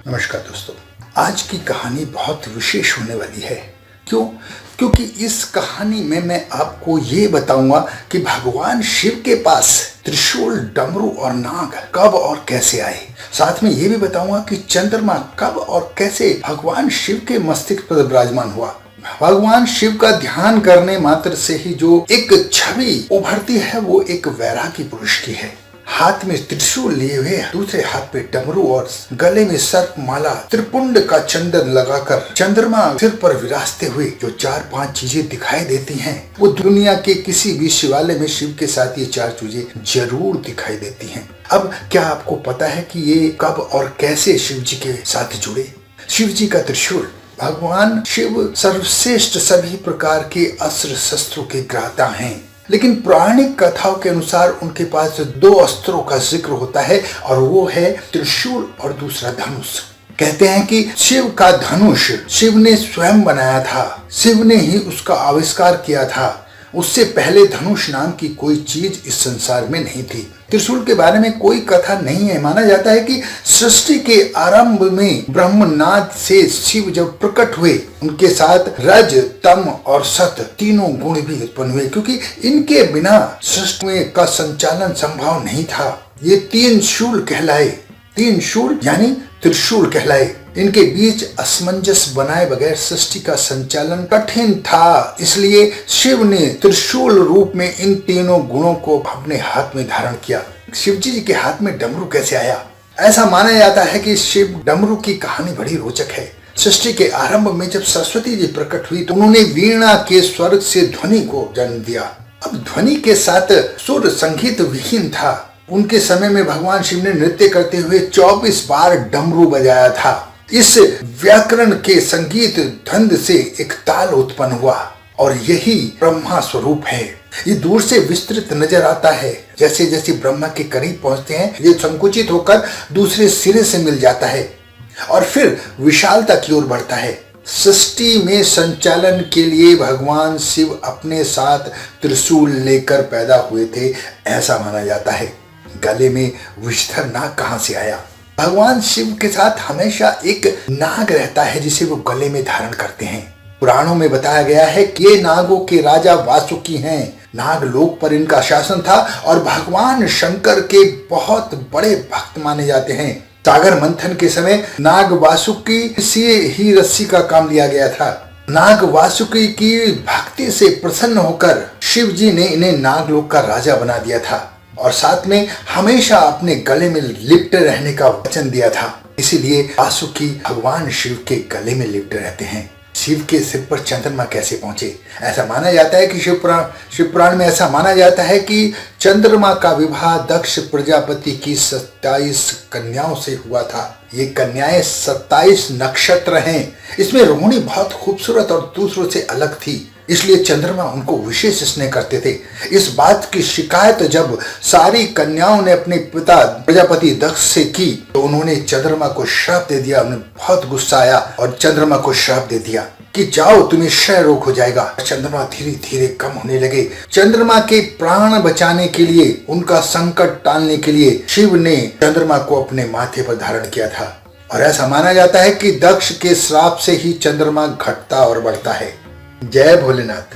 नमस्कार दोस्तों, आज की कहानी बहुत विशेष होने वाली है। क्यों? क्योंकि इस कहानी में मैं आपको ये बताऊंगा कि भगवान शिव के पास त्रिशूल, डमरू और नाग कब और कैसे आए। साथ में ये भी बताऊंगा कि चंद्रमा कब और कैसे भगवान शिव के मस्तिष्क पर विराजमान हुआ। भगवान शिव का ध्यान करने मात्र से ही जो एक छवि उभरती है वो एक वैरागी पुरुष की है। हाथ में त्रिशूल लिए हुए, दूसरे हाथ पे डमरू और गले में सर्प माला, त्रिपुंड का चंदन लगाकर चंद्रमा सिर पर विराजते हुए जो 4-5 चीजें दिखाई देती हैं, वो दुनिया के किसी भी शिवालय में शिव के साथ ये 4 चीजें जरूर दिखाई देती हैं। अब क्या आपको पता है कि ये कब और कैसे शिव जी के साथ जुड़े? शिव जी का त्रिशूल, भगवान शिव सर्वश्रेष्ठ सभी प्रकार के अस्त्र शस्त्रों के ग्राता हैं, लेकिन पौराणिक कथाओं के अनुसार उनके पास 2 अस्त्रों का जिक्र होता है और वो है त्रिशूल और दूसरा धनुष। कहते हैं कि शिव का धनुष शिव ने स्वयं बनाया था, शिव ने ही उसका आविष्कार किया था। उससे पहले धनुष नाम की कोई चीज इस संसार में नहीं थी। त्रिशूल के बारे में कोई कथा नहीं है। माना जाता है कि सृष्टि के आरंभ में ब्रह्मनाद से शिव जब प्रकट हुए, उनके साथ रज, तम और सत तीनों गुण भी उत्पन्न हुए, क्योंकि इनके बिना सृष्टि का संचालन संभव नहीं था। ये 3 शूल कहलाए, 3 शूल यानी त्रिशूल कहलाए। इनके बीच असमंजस बनाए बगैर सृष्टि का संचालन कठिन था, इसलिए शिव ने त्रिशूल रूप में इन तीनों गुणों को अपने हाथ में धारण किया। शिव जी के हाथ में डमरू कैसे आया? ऐसा माना जाता है कि शिव डमरू की कहानी बड़ी रोचक है। सृष्टि के आरंभ में जब सरस्वती जी प्रकट हुई तो उन्होंने वीणा के स्वर से ध्वनि को जन्म दिया। अब ध्वनि के साथ सुर संगीत विहीन था। उनके समय में भगवान शिव ने नृत्य करते हुए 24 बार डमरू बजाया था। इस व्याकरण के संगीत धंध से एक ताल उत्पन्न हुआ और यही ब्रह्मा स्वरूप है। ये दूर से विस्तृत नजर आता है, जैसे जैसे ब्रह्मा के करीब पहुंचते हैं ये संकुचित होकर दूसरे सिरे से मिल जाता है और फिर विशालता की ओर बढ़ता है। सृष्टि में संचालन के लिए भगवान शिव अपने साथ त्रिशूल लेकर पैदा हुए थे, ऐसा माना जाता है। गले में विषधर नाग कहां से आया? भगवान शिव के साथ हमेशा एक नाग रहता है जिसे वो गले में धारण करते हैं। पुराणों में बताया गया है कि ये नागों के राजा वासुकी हैं। नाग लोक पर इनका शासन था और भगवान शंकर के बहुत बड़े भक्त माने जाते हैं। सागर मंथन के समय नाग वासुकी से ही रस्सी का काम लिया गया था। नाग वासुकी की भक्ति से प्रसन्न होकर शिव जी ने इन्हें नागलोक का राजा बना दिया था और साथ में हमेशा अपने गले में लिपटे रहने का वचन दिया था। इसीलिए वासुकी भगवान शिव के गले में लिपटे रहते हैं। शिव के सिर पर चंद्रमा कैसे पहुंचे? ऐसा माना जाता है कि शिव पुराण में ऐसा माना जाता है कि चंद्रमा का विवाह दक्ष प्रजापति की 27 कन्याओं से हुआ था। ये कन्याएं 27 नक्षत्र हैं। इसमें रोहिणी बहुत खूबसूरत और दूसरों से अलग थी, इसलिए चंद्रमा उनको विशेष स्नेह करते थे। इस बात की शिकायत जब सारी कन्याओं ने अपने पिता प्रजापति दक्ष से की तो उन्होंने चंद्रमा को श्राप दे दिया। उन्हें बहुत गुस्सा आया और चंद्रमा को श्राप दे दिया कि जाओ, तुम्हें क्षय रोग हो जाएगा। चंद्रमा धीरे धीरे कम होने लगे। चंद्रमा के प्राण बचाने के लिए, उनका संकट टालने के लिए शिव ने चंद्रमा को अपने माथे पर धारण किया था और ऐसा माना जाता है कि दक्ष के श्राप से ही चंद्रमा घटता और बढ़ता है। जय भोलेनाथ।